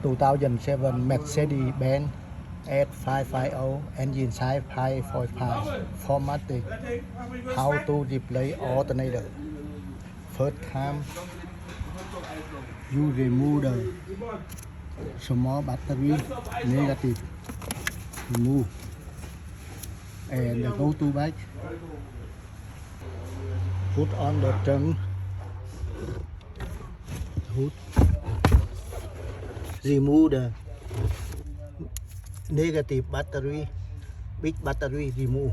2007 Mercedes-Benz S550 engine size 5.5 formatting. How to replace alternator. First time, you remove the small battery negative, remove, and go to back. Put on the trunk hood, remove the negative battery, big battery remove,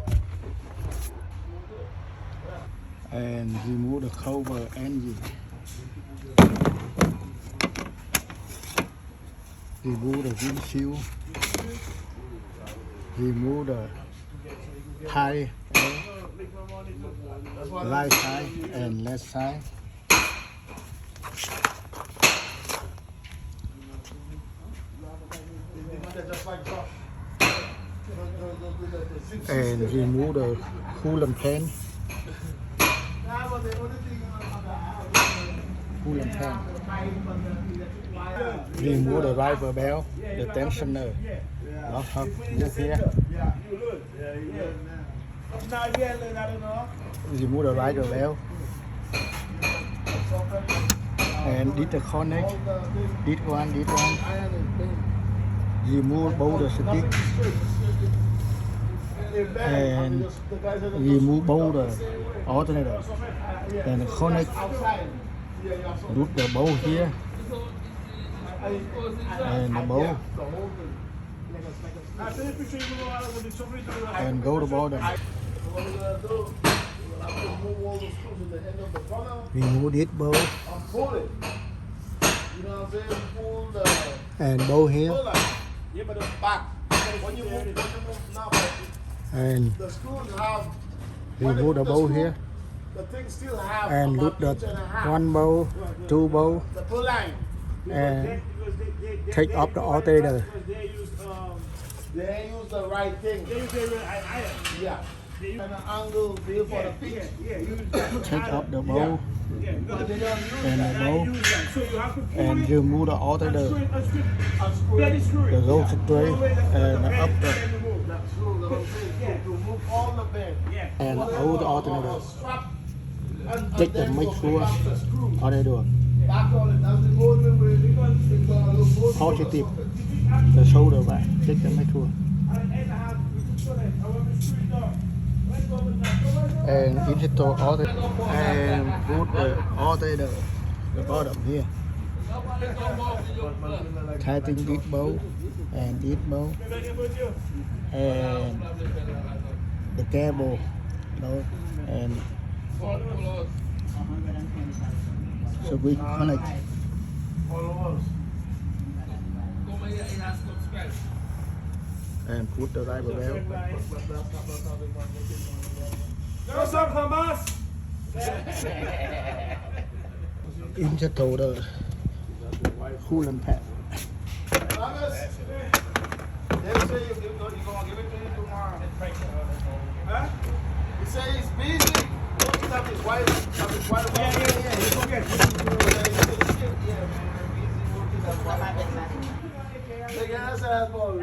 and remove the cover engine, remove the windshield, remove the tire, right side and left side, and remove the coolant pan, remove the driver belt, the tensioner. Đó không, như thế. Remove the driver belt and this connect, this one, remove both the stick and remove both the alternator and connect, put the bolt here and the bolt and go to bottom. Remove this bolt and bolt here and remove the bolt here and loop the one bolt, two bolt and take off the alternator. They use the right thing. They use the right yeah. And the angle there for the pitch. Take off the bolt and the bolt and remove the alternator. The roll straight and up the and hold the alternator. Check the make sure alternator positive. The shoulder back. Check the make sure. And install alternator and put the alternator the bottom here. Tightening this bolt and this bolt and the cable, and so we connect and put the driver belt. Install the coolant pad. They say you're going to give it to you tomorrow. Huh? He say he's busy. Don't stop his wife. Stop his wife. Yeah. He's okay.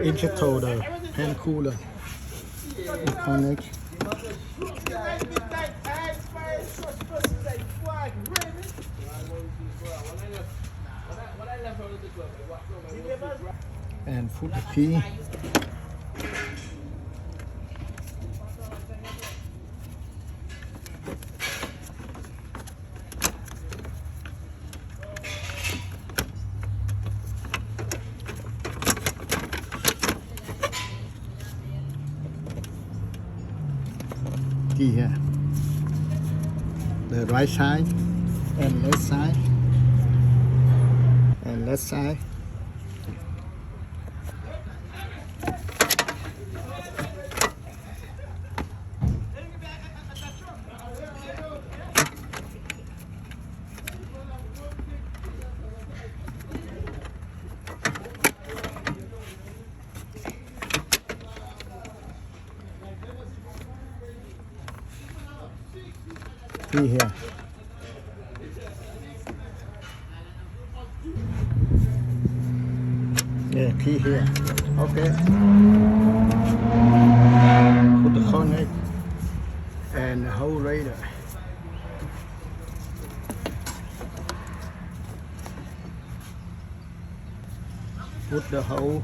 Install the hand cooler. Connect. And put the key. Key here. The right side and left side and left side. Key here. Yeah, key here. Okay. Put the connect and the whole radar. Put the hole.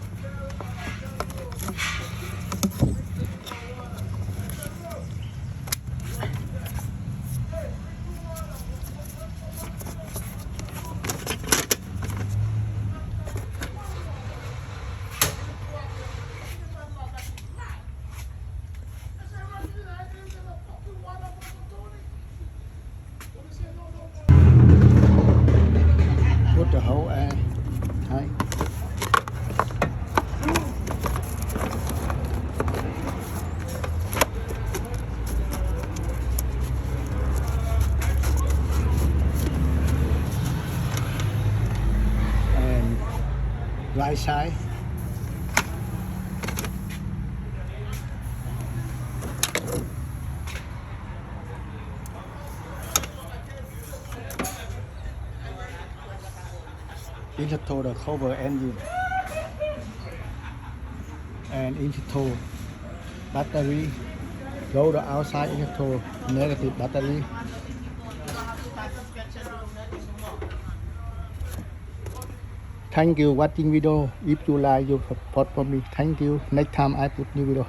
Put the hole and tight. And right side. Into the cover engine and into battery. Go the outside into negative battery. Thank you watching video. If you like, you support for me. Thank you. Next time I put new video.